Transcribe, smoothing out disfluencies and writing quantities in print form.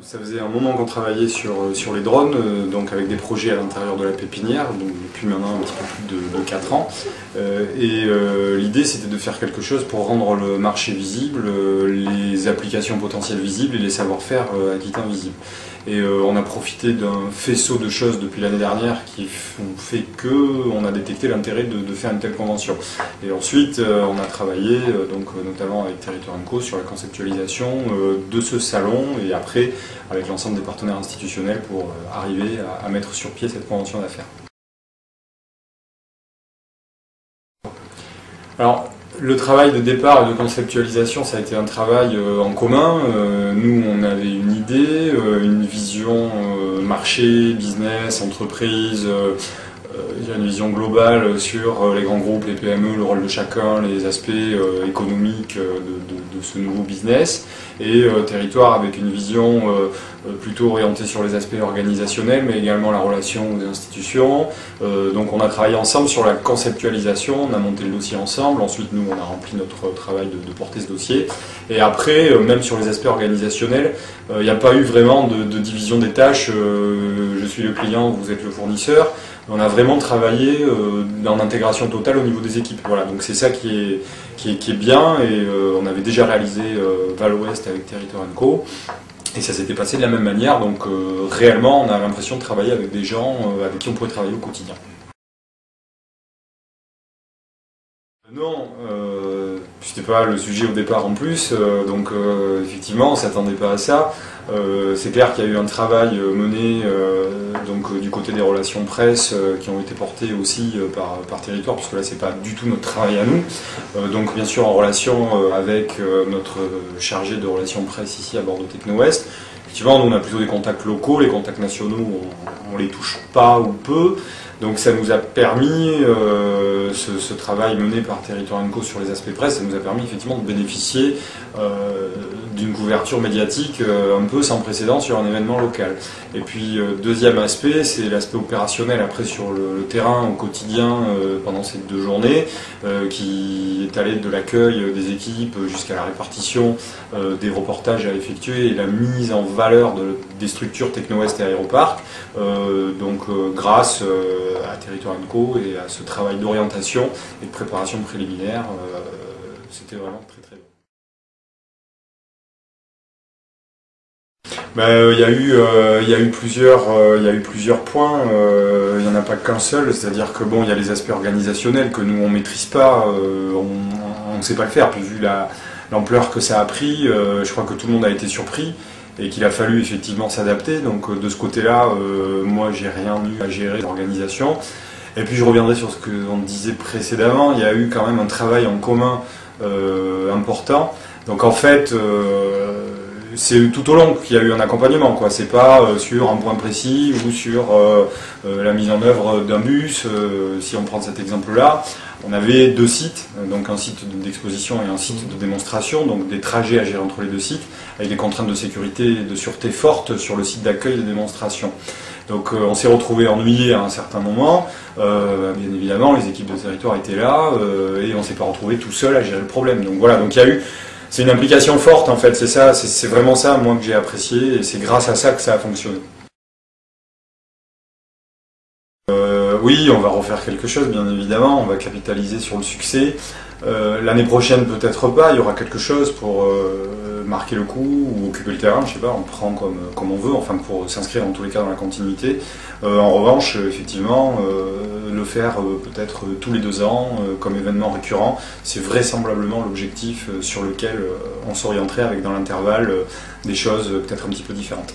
Ça faisait un moment qu'on travaillait sur les drones, donc avec des projets à l'intérieur de la pépinière, donc depuis maintenant un petit peu plus de 4 ans. L'idée c'était de faire quelque chose pour rendre le marché visible, les applications potentielles visibles et les savoir-faire aquitains visibles. On a profité d'un faisceau de choses depuis l'année dernière qui ont fait qu'on a détecté l'intérêt de faire une telle convention. Et ensuite, on a travaillé, donc, notamment avec Territoire & Co, sur la conceptualisation de ce salon et après avec l'ensemble des partenaires institutionnels pour arriver à mettre sur pied cette convention d'affaires. Alors, le travail de départ et de conceptualisation, ça a été un travail en commun. Nous, on avait une idée, une vision marché, business, entreprise, une vision globale sur les grands groupes, les PME, le rôle de chacun, les aspects économiques de ce nouveau business. Et Territoire avec une vision plutôt orientée sur les aspects organisationnels, mais également la relation aux institutions. Donc on a travaillé ensemble sur la conceptualisation, on a monté le dossier ensemble, ensuite nous on a rempli notre travail de porter ce dossier. Et après, même sur les aspects organisationnels, il n'y a pas eu vraiment de division des tâches, je suis le client, vous êtes le fournisseur. On a vraiment travaillé en intégration totale au niveau des équipes. Voilà, donc c'est ça qui est bien et on avait déjà réalisé Val Ouest avec Territoire & Co. Et ça s'était passé de la même manière, donc réellement on a l'impression de travailler avec des gens avec qui on pourrait travailler au quotidien. Non, c'était pas le sujet au départ en plus, donc effectivement on ne s'attendait pas à ça. C'est clair qu'il y a eu un travail mené du côté des relations presse qui ont été portées aussi par Territoire, parce que là c'est pas du tout notre travail à nous. Donc bien sûr en relation avec notre chargé de relations presse ici à Bordeaux Techno-Ouest. Effectivement nous on a plutôt des contacts locaux, les contacts nationaux on les touche pas ou peu. Donc ça nous a permis, ce travail mené par Territoire & Co sur les aspects presse, ça nous a permis effectivement de bénéficier d'une couverture médiatique un peu sans précédent sur un événement local. Et puis deuxième aspect, c'est l'aspect opérationnel après sur le terrain au quotidien pendant ces 2 journées, qui est allé de l'accueil des équipes jusqu'à la répartition des reportages à effectuer et la mise en valeur des structures Techno-Ouest et Aéroparc, grâce à Territoire & Co et à ce travail d'orientation et de préparation préliminaire, c'était vraiment très très bon. Il y a eu plusieurs points, il n'y en a pas qu'un seul, c'est-à-dire que bon, il y a les aspects organisationnels que nous on maîtrise pas, on ne sait pas le faire, puis vu l'ampleur que ça a pris, je crois que tout le monde a été surpris et qu'il a fallu effectivement s'adapter, donc de ce côté-là, moi j'ai rien eu à gérer l'organisation. Et puis je reviendrai sur ce qu'on disait précédemment, il y a eu quand même un travail en commun important, donc en fait c'est tout au long qu'il y a eu un accompagnement, quoi. C'est pas sur un point précis ou sur la mise en œuvre d'un bus. Si on prend cet exemple-là, on avait 2 sites, donc un site d'exposition et un site de démonstration, donc des trajets à gérer entre les 2 sites, avec des contraintes de sécurité et de sûreté fortes sur le site d'accueil de démonstration. Donc on s'est retrouvé ennuyé à un certain moment, bien évidemment les équipes de Territoire étaient là, et on s'est pas retrouvé tout seul à gérer le problème. Donc voilà, donc il y a eu... C'est une implication forte en fait, c'est ça, c'est vraiment ça moi que j'ai apprécié et c'est grâce à ça que ça a fonctionné. Oui, on va refaire quelque chose bien évidemment, on va capitaliser sur le succès. L'année prochaine peut-être pas, il y aura quelque chose pour marquer le coup ou occuper le terrain, je sais pas, on prend comme on veut, enfin pour s'inscrire en tous les cas dans la continuité. En revanche, effectivement, le faire peut-être tous les 2 ans comme événement récurrent, c'est vraisemblablement l'objectif sur lequel on s'orienterait avec dans l'intervalle des choses peut-être un petit peu différentes.